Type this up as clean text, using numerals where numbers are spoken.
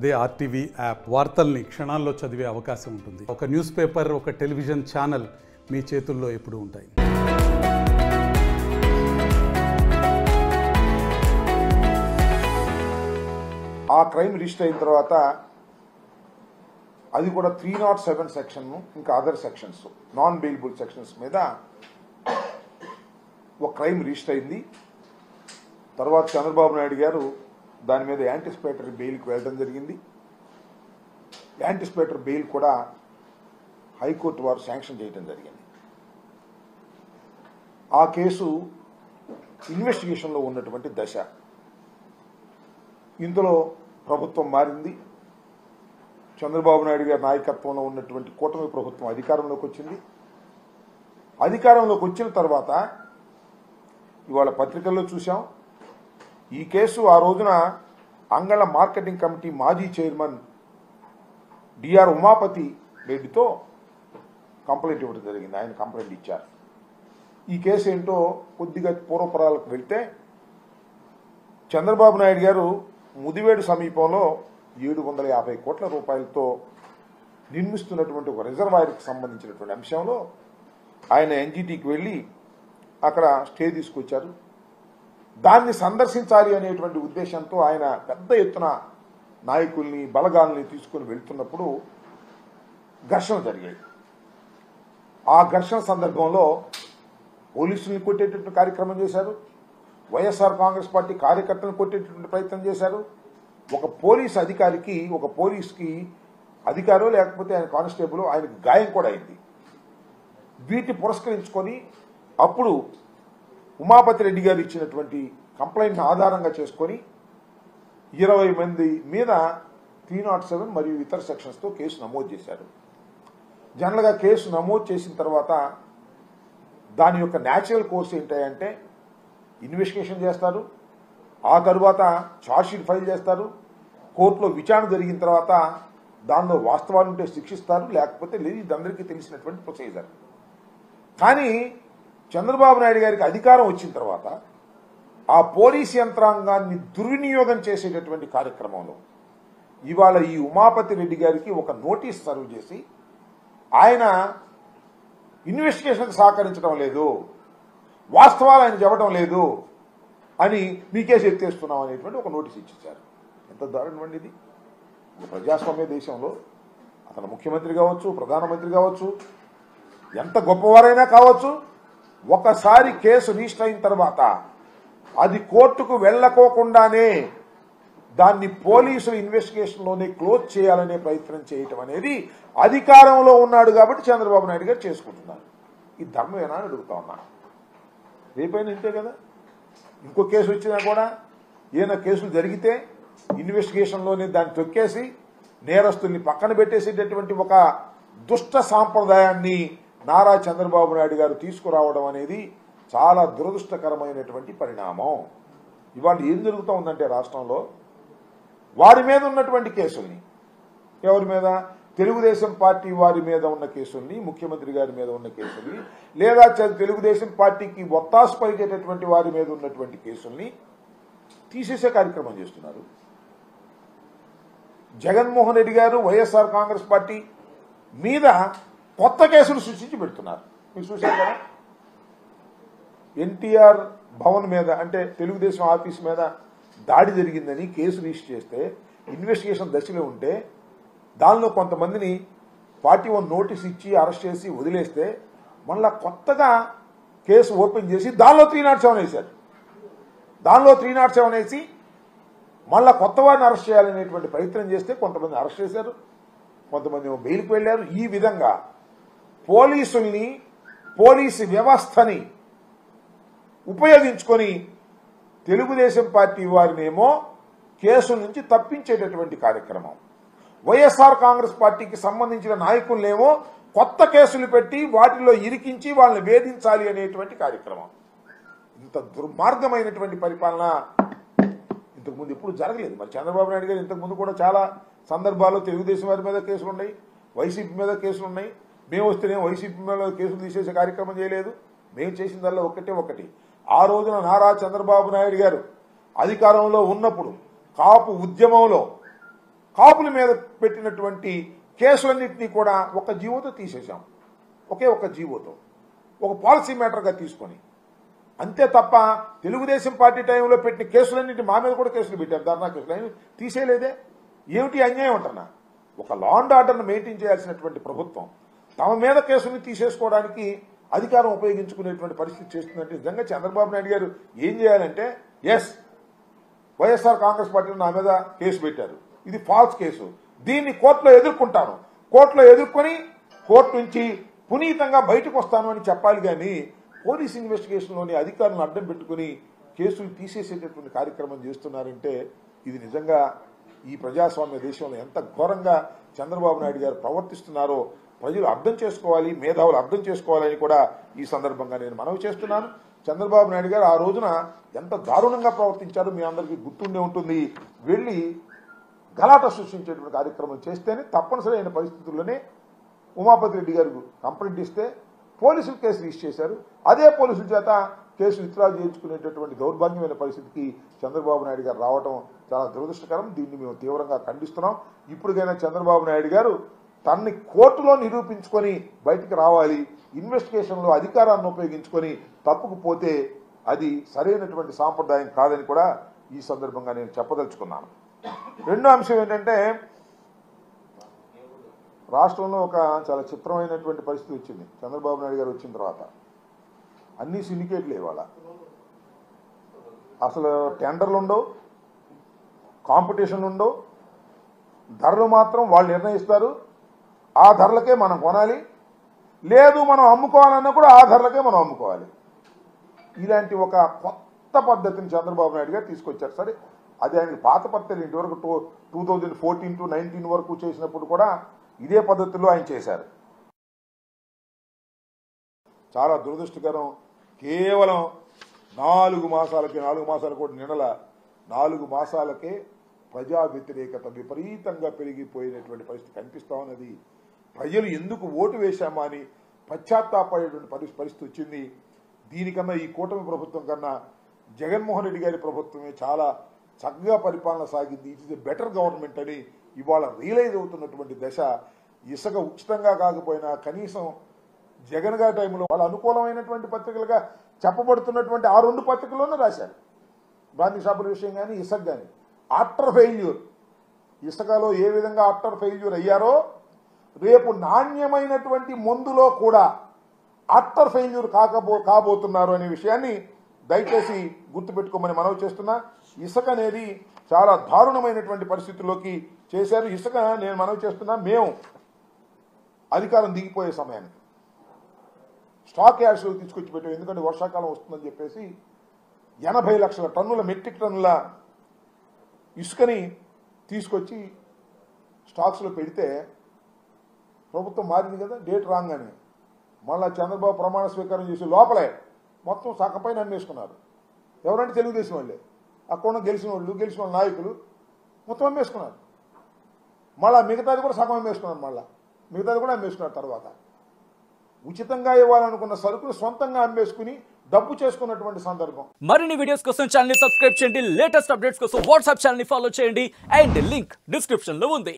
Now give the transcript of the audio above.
అదే RTV app వార్తల్ని క్షణాల్లో చదివే అవకాశం ఉంటుంది. ఒక న్యూస్ పేపర్, ఒక టెలివిజన్ ఛానల్ మీ చేతుల్లో ఎప్పుడూ ఉంటాయి. ఆ క్రైమ్ రిజిస్టర్ అయిన తర్వాత అది కూడా 307 సెక్షన్ ఇంకా other sections non bailable sections మీద ఒక క్రైమ్ రిజిస్టర్ అయింది. తర్వాత చంద్రబాబు నాయుడు గారు దాని మీద యాంటిసిపేటరీ బెయిల్కి వెళ్ళడం జరిగింది. యాంటిసిపేటరీ బెయిల్ కూడా హైకోర్టు వారు శాంక్షన్ చేయడం జరిగింది. ఆ కేసు ఇన్వెస్టిగేషన్లో ఉన్నటువంటి దశ. ఇందులో ప్రభుత్వం మారింది. చంద్రబాబు నాయుడు గారి నాయకత్వంలో ఉన్నటువంటి కూటమి ప్రభుత్వం అధికారంలోకి వచ్చింది. అధికారంలోకి వచ్చిన తర్వాత ఇవాళ పత్రికల్లో చూసాం. ఈ కేసు ఆ రోజున అంగళ్ళ మార్కెటింగ్ కమిటీ మాజీ చైర్మన్ డిఆర్ ఉమాపతి రెడ్డితో కంప్లైంట్ ఇవ్వడం జరిగింది. ఆయన కంప్లైంట్ ఇచ్చారు. ఈ కేసు ఏంటో కొద్దిగా పూర్వపురాలకు వెళ్తే, చంద్రబాబు నాయుడు గారు ముదివేడు సమీపంలో 750 కోట్ల రూపాయలతో నిర్మిస్తున్నటువంటి ఒక రిజర్వాయర్కి సంబంధించినటువంటి అంశంలో ఆయన ఎన్జిటికి వెళ్ళి అక్కడ స్టే తీసుకొచ్చారు. దాన్ని సందర్శించాలి అనేటువంటి ఉద్దేశంతో ఆయన పెద్ద ఎత్తున నాయకుల్ని బలగాల్ని తీసుకుని వెళ్తున్నప్పుడు ఘర్షణ జరిగాయి. ఆ ఘర్షణ సందర్భంలో పోలీసుల్ని కొట్టేటటువంటి కార్యక్రమం చేశారు. వైఎస్ఆర్ కాంగ్రెస్ పార్టీ కార్యకర్తలను కొట్టేటటువంటి ప్రయత్నం చేశారు. ఒక పోలీస్ అధికారికి, ఒక పోలీస్కి అధికారో లేకపోతే ఆయన కానిస్టేబుల్, ఆయనకు గాయం కూడా అయింది. వీటిని పురస్కరించుకొని అప్పుడు ఉమాపతి రెడ్డి గారు ఇచ్చినటువంటి కంప్లైంట్ని ఆధారంగా చేసుకొని 20 మంది మీద 307 మరియు ఇతర సెక్షన్స్తో కేసు నమోదు చేశారు. జనరల్గా కేసు నమోదు చేసిన తర్వాత దాని యొక్క న్యాచురల్ కోర్స్ ఏంటంటే ఇన్వెస్టిగేషన్ చేస్తారు, ఆ తరువాత ఛార్జ్షీట్ ఫైల్ చేస్తారు, కోర్టులో విచారణ జరిగిన తర్వాత దానిలో వాస్తవాలు ఉంటే శిక్షిస్తారు, లేకపోతే లేదు. ఇది అందరికీ తెలిసినటువంటి ప్రొసీజర్. కానీ చంద్రబాబు నాయుడు గారికి అధికారం వచ్చిన తర్వాత ఆ పోలీస్ యంత్రాంగాన్ని దుర్వినియోగం చేసేటటువంటి కార్యక్రమంలో ఇవాళ ఈ ఉమాపతి రెడ్డి గారికి ఒక నోటీస్ సర్వ్ చేసి ఆయన ఇన్వెస్టిగేషన్కి సహకరించడం లేదు, వాస్తవాలు ఆయన చెప్పడం లేదు అని మీకేసి ఎత్తేస్తున్నాం అనేటువంటి ఒక నోటీస్ ఇచ్చేశారు. ఎంత దారుణం ఇది! ప్రజాస్వామ్య దేశంలో అతను ముఖ్యమంత్రి కావచ్చు, ప్రధానమంత్రి కావచ్చు, ఎంత గొప్పవారైనా కావచ్చు, ఒకసారి కేసు రిజిస్టర్ అయిన తర్వాత అది కోర్టుకు వెళ్ళకోకుండానే దాన్ని పోలీసుల ఇన్వెస్టిగేషన్లోనే క్లోజ్ చేయాలనే ప్రయత్నం చేయటం అనేది అధికారంలో ఉన్నాడు కాబట్టి చంద్రబాబు నాయుడు గారు చేసుకుంటున్నారు. ఈ ధర్మమేనా అని అడుగుతా ఉన్నా. రేపైనా ఇంతే కదా. ఇంకో కేసు వచ్చినా కూడా ఏదైనా కేసులు జరిగితే ఇన్వెస్టిగేషన్లోనే దాన్ని తొక్కేసి నేరస్తుల్ని పక్కన పెట్టేసేటటువంటి ఒక దుష్ట సాంప్రదాయాన్ని నారా చంద్రబాబు నాయుడు గారు తీసుకురావడం అనేది చాలా దురదృష్టకరమైనటువంటి పరిణామం. ఇవాళ ఏం జరుగుతూ ఉందంటే రాష్ట్రంలో వారి మీద ఉన్నటువంటి కేసుల్ని, ఎవరి మీద, తెలుగుదేశం పార్టీ వారి మీద ఉన్న కేసుల్ని, ముఖ్యమంత్రి గారి మీద ఉన్న కేసుల్ని, లేదా తెలుగుదేశం పార్టీకి ఒత్తాసు పలికేటటువంటి వారి మీద ఉన్నటువంటి కేసుల్ని తీసేసే కార్యక్రమం చేస్తున్నారు. జగన్మోహన్ రెడ్డి గారు వైఎస్ఆర్ కాంగ్రెస్ పార్టీ మీద కొత్త కేసులు సృష్టించి పెడుతున్నారు. మీరు చూశారు కదా, ఎన్టీఆర్ భవన్ మీద, అంటే తెలుగుదేశం ఆఫీస్ మీద దాడి జరిగిందని కేసు రిజిస్టర్ చేస్తే ఇన్వెస్టిగేషన్ దశలో ఉంటే దానిలో కొంతమందిని 41 నోటీస్ ఇచ్చి అరెస్ట్ చేసి వదిలేస్తే మళ్ళా కొత్తగా కేసు ఓపెన్ చేసి దానిలో 307 వేశారు. దానిలో 307 వేసి మళ్ళా కొత్త వారిని అరెస్ట్ చేయాలనేటువంటి ప్రయత్నం చేస్తే కొంతమంది అరెస్ట్ చేశారు, కొంతమంది బెయిల్కి వెళ్ళారు. ఈ విధంగా పోలీసుల్ని, పోలీసు వ్యవస్థని ఉపయోగించుకొని తెలుగుదేశం పార్టీ వారినేమో కేసుల నుంచి తప్పించేటటువంటి కార్యక్రమం, వైఎస్ఆర్ కాంగ్రెస్ పార్టీకి సంబంధించిన నాయకులనేమో కొత్త కేసులు పెట్టి వాటిలో ఇరికించి వాళ్ళని వేధించాలి అనేటువంటి కార్యక్రమం. ఇంత దుర్మార్గమైనటువంటి పరిపాలన ఇంతకుముందు ఎప్పుడు జరగలేదు. మరి చంద్రబాబు నాయుడు గారు ఇంతకుముందు కూడా చాలా సందర్భాల్లో తెలుగుదేశం వారి మీద కేసులు ఉన్నాయి, వైసీపీ మీద కేసులు ఉన్నాయి. మేము వస్తేనే వైసీపీ మీద కేసులు తీసేసే కార్యక్రమం చేయలేదు. మేము చేసిందల్లా ఒకటి ఆ రోజున నారా చంద్రబాబు నాయుడు గారు అధికారంలో ఉన్నప్పుడు కాపు ఉద్యమంలో కాపుల మీద పెట్టినటువంటి కేసులన్నింటినీ కూడా ఒక జీవోతో తీసేశాం. ఒకే ఒక జీవోతో, ఒక పాలసీ మ్యాటర్గా తీసుకొని. అంతే తప్ప తెలుగుదేశం పార్టీ టైంలో పెట్టిన కేసులన్నింటి మా మీద కూడా కేసులు పెట్టారు, ధర్నా కేసులు తీసేయలేదే. ఏమిటి అన్యాయం అంటున్నా? ఒక లా అండ్ ఆర్డర్ను మెయింటైన్ చేయాల్సినటువంటి ప్రభుత్వం తమ మీద కేసుని తీసేసుకోవడానికి అధికారం ఉపయోగించుకునేటువంటి పరిస్థితి చేస్తుందంటే నిజంగా చంద్రబాబు నాయుడు గారు ఏం చేయాలంటే, ఎస్ వైఎస్ఆర్ కాంగ్రెస్ పార్టీలో నా మీద కేసు పెట్టారు, ఇది ఫాల్స్ కేసు, దీన్ని కోర్టులో ఎదుర్కొంటాను, కోర్టులో ఎదుర్కొని కోర్టు నుంచి పునీతంగా బయటకు వస్తాను అని చెప్పాలి. కానీ పోలీస్ ఇన్వెస్టిగేషన్లోని అధికారులను అడ్డం పెట్టుకుని కేసులు తీసేసేటటువంటి కార్యక్రమం చేస్తున్నారంటే ఇది నిజంగా ఈ ప్రజాస్వామ్య దేశంలో ఎంత ఘోరంగా చంద్రబాబు నాయుడు గారు ప్రవర్తిస్తున్నారో ప్రజలు అర్థం చేసుకోవాలి, మేధావులు అర్థం చేసుకోవాలని కూడా ఈ సందర్భంగా నేను మనవి చేస్తున్నాను. చంద్రబాబు నాయుడు గారు ఆ రోజున ఎంత దారుణంగా ప్రవర్తించారో మీ అందరికీ గుర్తుండే ఉంటుంది. వెళ్ళి గలాట సృష్టించేటువంటి కార్యక్రమం చేస్తేనే తప్పనిసరి అయిన పరిస్థితుల్లోనే ఉమాపతి రెడ్డి గారు కంప్లైంట్ ఇస్తే పోలీసులు కేసు రిజిస్టర్ చేశారు. అదే పోలీసుల చేత కేసు విత్డ్రా చేయించుకునేటటువంటి దౌర్భాగ్యమైన పరిస్థితికి చంద్రబాబు నాయుడు గారు రావడం చాలా దురదృష్టకరం. దీన్ని మేము తీవ్రంగా ఖండిస్తున్నాం. ఇప్పటికైనా చంద్రబాబు నాయుడు గారు తనని కోర్టులో నిరూపించుకొని బయటికి రావాలి. ఇన్వెస్టిగేషన్లో అధికారాన్ని ఉపయోగించుకొని తప్పుకు పోతే అది సరైనటువంటి సాంప్రదాయం కాదని కూడా ఈ సందర్భంగా నేను చెప్పదలుచుకున్నాను. రెండో అంశం ఏంటంటే, రాష్ట్రంలో ఒక చాలా చిత్రమైనటువంటి పరిస్థితి వచ్చింది చంద్రబాబు నాయుడు గారు వచ్చిన తర్వాత. అన్ని సిండికేట్లు ఇవాళ అసలు టెండర్లు ఉండవు, కాంపిటీషన్లు ఉండవు, ధరలు మాత్రం వాళ్ళు నిర్ణయిస్తారు, ఆ ధరలకే మనం కొనాలి, లేదు మనం అమ్ముకోవాలన్నా కూడా ఆ ధరలకే మనం అమ్ముకోవాలి. ఇలాంటి ఒక కొత్త పద్ధతిని చంద్రబాబు నాయుడు గారు తీసుకొచ్చారు. సరే, అది ఆయనకి పాత పద్ధతి. ఇంతవరకు 2014 to 19 వరకు చేసినప్పుడు కూడా ఇదే పద్ధతిలో ఆయన చేశారు. చాలా దురదృష్టకరం. కేవలం 4 మాసాలకి 4 మాసాలు కూడా నిండల 4 మాసాలకే ప్రజా వ్యతిరేకత విపరీతంగా పెరిగిపోయినటువంటి పరిస్థితి కనిపిస్తా ఉన్నది. ప్రజలు ఎందుకు ఓటు వేశామా అని పశ్చాత్తాపడేటువంటి పరిస్థితి వచ్చింది. దీనికన్నా ఈ కూటమి ప్రభుత్వం కన్నా జగన్మోహన్ రెడ్డి గారి ప్రభుత్వమే చాలా చక్కగా పరిపాలన సాగింది. It is a better government అని ఇవాళ రియలైజ్ అవుతున్నటువంటి దశ. ఇసుక ఉచితంగా కాకపోయినా కనీసం జగన్ గారి టైంలో వాళ్ళ అనుకూలమైనటువంటి పత్రికలుగా చెప్పబడుతున్నటువంటి ఆ 2 పత్రికల్లోనే రాశారు. బ్రాంతి షాపుల విషయం కానీ ఇసుక కానీ ఆఫ్టర్ ఫెయిల్యూర్, ఇసుకలో ఏ విధంగా ఆఫ్టర్ ఫెయిల్యూర్ అయ్యారో రేపు నాణ్యమైనటువంటి మందులో కూడా ఆఫ్టర్ ఫెయిల్యూర్ కాబోతున్నారు అనే విషయాన్ని దయచేసి గుర్తుపెట్టుకోమని మనవి చేస్తున్నా. ఇసుక అనేది చాలా దారుణమైనటువంటి పరిస్థితుల్లోకి చేశారు. ఇసుక నేను మనవి చేస్తున్నా, మేము అధికారం దిగిపోయే సమయానికి స్టాక్ యార్డ్స్లో తీసుకొచ్చి పెట్టాం. ఎందుకంటే వర్షాకాలం వస్తుందని చెప్పేసి 80 లక్షల టన్నుల మెట్రిక్ టన్నుల ఇసుకని తీసుకొచ్చి స్టాక్స్లో పెడితే ప్రభుత్వం మారింది కదా, డేట్ రాగానే మళ్ళా చంద్రబాబు ప్రమాణ స్వీకారం చేసి లోపలే మొత్తం సగపైన అమ్మేసుకున్నారు. ఎవరంటే తెలుగుదేశం వాళ్ళే, అక్కడ గెలిచిన వాళ్ళ నాయకులు మొత్తం అమ్మేసుకున్నారు. మళ్ళీ మిగతాది కూడా సగం అమ్మేసుకున్నారు, మళ్ళీ మిగతాది కూడా అమ్మేసుకున్నారు. తర్వాత ఉచితంగా ఇవ్వాలనుకున్న సరుకులు సొంతంగా అమ్మేసుకుని డబ్బు చేసుకున్నటువంటి సందర్భం. మరిన్ని వీడియోస్ కోసం ఛానల్ ని సబ్స్క్రైబ్ చేయండి, లేటెస్ట్ అప్డేట్స్ కోసం వాట్సాప్ ఛానల్ ని ఫాలో చేయండి, అండ్ లింక్ డిస్క్రిప్షన్ లో ఉంది.